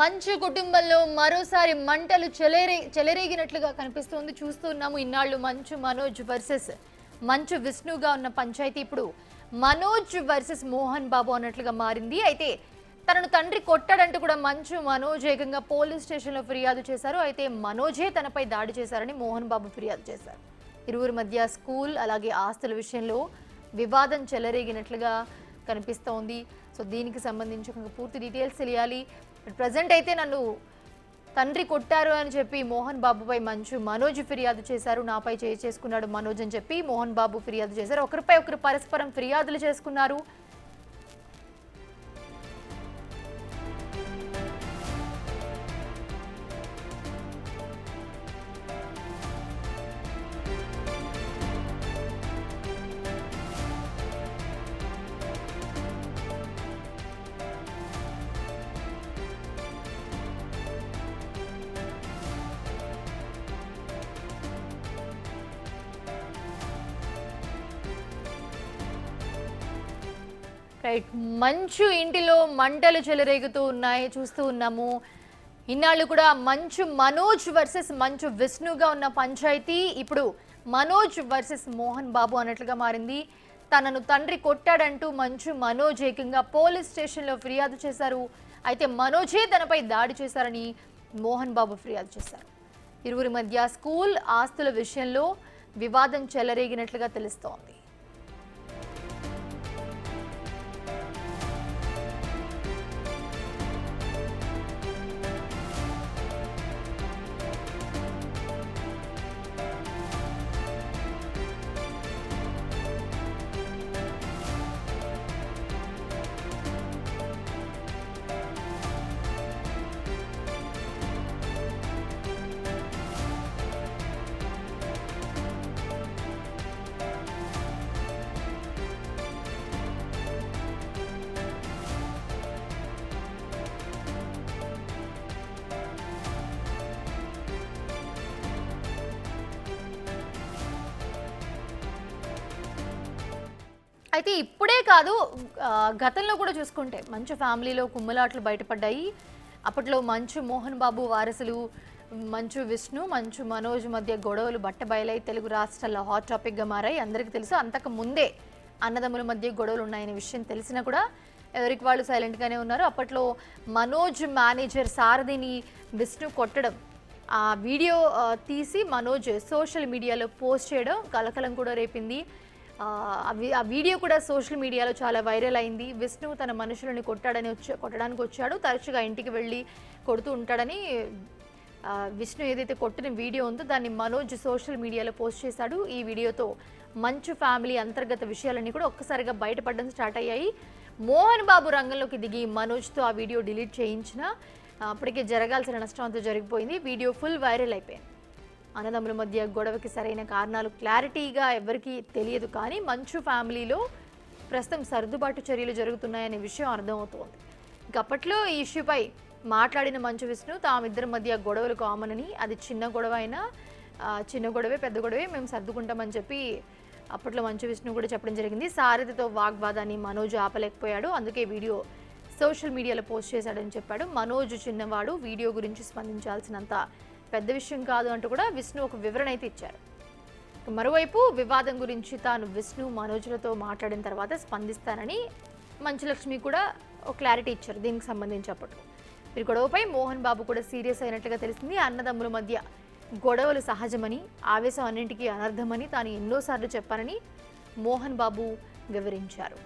మంచు కుటుంబంలో మరోసారి మంటలు చెలరేగినట్లుగా కనిపిస్తోంది. చూస్తున్నాము ఇన్నాళ్ళు మంచు మనోజ్ వర్సెస్ మంచు విష్ణుగా ఉన్న పంచాయతీ ఇప్పుడు మనోజ్ వర్సెస్ మోహన్ బాబు అన్నట్లుగా మారింది. అయితే తనను తండ్రి కొట్టాడంటూ కూడా మంచు మనోజ్ ఏకంగా పోలీస్ స్టేషన్లో ఫిర్యాదు చేశారు. అయితే మనోజే తనపై దాడి చేశారని మోహన్ బాబు ఫిర్యాదు చేశారు. ఇరువురి మధ్య స్కూల్ అలాగే ఆస్తుల విషయంలో వివాదం చెలరేగినట్లుగా కనిపిస్తోంది. సో దీనికి సంబంధించి పూర్తి డీటెయిల్స్ తెలియాలి. ప్రజెంట్ అయితే నన్ను తండ్రి కొట్టారు అని చెప్పి మోహన్ బాబుపై మంచు మనోజ్ ఫిర్యాదు చేశారు. నాపై చేసుకున్నాడు మనోజ్ అని చెప్పి మోహన్ బాబు ఫిర్యాదు చేశారు. ఒకరిపై ఒకరు పరస్పరం ఫిర్యాదులు చేసుకున్నారు. రైట్, మంచు ఇంటిలో మంటలు చెలరేగుతూ ఉన్నాయి, చూస్తూ ఉన్నాము. ఇన్నాళ్ళు కూడా మంచు మనోజ్ వర్సెస్ మంచు విష్ణుగా ఉన్న పంచాయతీ ఇప్పుడు మనోజ్ వర్సెస్ మోహన్ బాబు అన్నట్లుగా మారింది. తనను తండ్రి కొట్టాడంటూ మంచు మనోజ్ ఏకంగా పోలీస్ స్టేషన్లో ఫిర్యాదు చేశారు. అయితే మనోజే తనపై దాడి చేశారని మోహన్ బాబు ఫిర్యాదు చేశారు. ఇరువురి మధ్య స్కూల్ ఆస్తుల విషయంలో వివాదం చెలరేగినట్లుగా తెలుస్తోంది. అయితే ఇప్పుడే కాదు, గతంలో కూడా చూసుకుంటే మంచు ఫ్యామిలీలో కుమ్ములాట్లు బయటపడ్డాయి. అప్పట్లో మంచు మోహన్ బాబు వారసులు మంచు విష్ణు, మంచు మనోజ్ మధ్య గొడవలు బట్టబయలై తెలుగు రాష్ట్రాల్లో హాట్ టాపిక్గా మారాయి. అందరికీ తెలుసు. అంతకు ముందే అన్నదమ్ముల మధ్య గొడవలు ఉన్నాయనే విషయం తెలిసినా కూడా ఎవరికి వాళ్ళు సైలెంట్గానే ఉన్నారు. అప్పట్లో మనోజ్ మేనేజర్ సారథిని విష్ణు కొట్టడం, ఆ వీడియో తీసి మనోజ్ సోషల్ మీడియాలో పోస్ట్ చేయడం కలకలం కూడా రేపింది. ఆ వీడియో కూడా సోషల్ మీడియాలో చాలా వైరల్ అయింది. విష్ణు తన మనుషులను కొట్టడానికి వచ్చాడు, తరచుగా ఇంటికి వెళ్ళి కొడుతూ ఉంటాడని విష్ణు ఏదైతే కొట్టిన వీడియో ఉందో దాన్ని మనోజ్ సోషల్ మీడియాలో పోస్ట్ చేశాడు. ఈ వీడియోతో మంచు ఫ్యామిలీ అంతర్గత విషయాలన్నీ కూడా ఒక్కసారిగా బయటపడడం స్టార్ట్ అయ్యాయి. మోహన్ బాబు రంగంలోకి దిగి మనోజ్తో ఆ వీడియో డిలీట్ చేయించిన అప్పటికే జరగాల్సిన నష్టం అంతా జరిగిపోయింది. వీడియో ఫుల్ వైరల్ అయిపోయింది. అన్నదమ్ముల మధ్య గొడవకి సరైన కారణాలు క్లారిటీగా ఎవరికీ తెలియదు, కానీ మంచు ఫ్యామిలీలో ప్రస్తుతం సర్దుబాటు చర్యలు జరుగుతున్నాయనే విషయం అర్థమవుతోంది. అప్పట్లో ఈ ఇష్యూపై మాట్లాడిన మంచు విష్ణు తామిద్దరి మధ్య గొడవలు కామన్ అని, అది చిన్న గొడవ అయినా చిన్న గొడవే పెద్ద గొడవే మేము సర్దుకుంటామని చెప్పి అప్పట్లో మంచు విష్ణు కూడా చెప్పడం జరిగింది. సారథితో వాగ్వాదాన్ని మనోజ్ ఆపలేకపోయాడు, అందుకే వీడియో సోషల్ మీడియాలో పోస్ట్ చేశాడని చెప్పాడు. మనోజ్ చిన్నవాడు, వీడియో గురించి స్పందించాల్సినంత పెద్ద విషయం కాదు అంటూ కూడా విష్ణు ఒక వివరణ అయితే ఇచ్చారు. మరోవైపు వివాదం గురించి తాను విష్ణు మనోజ్లతో మాట్లాడిన తర్వాత స్పందిస్తానని మంచులక్ష్మి కూడా ఒక క్లారిటీ ఇచ్చారు దీనికి సంబంధించి. అప్పట్లో ఈ గొడవపై మోహన్ బాబు కూడా సీరియస్ అయినట్లుగా తెలిసింది. అన్నదమ్ముల మధ్య గొడవలు సహజమని, ఆవేశం అన్నింటికీ అనర్థమని తాను ఎన్నోసార్లు చెప్పానని మోహన్ బాబు వివరించారు.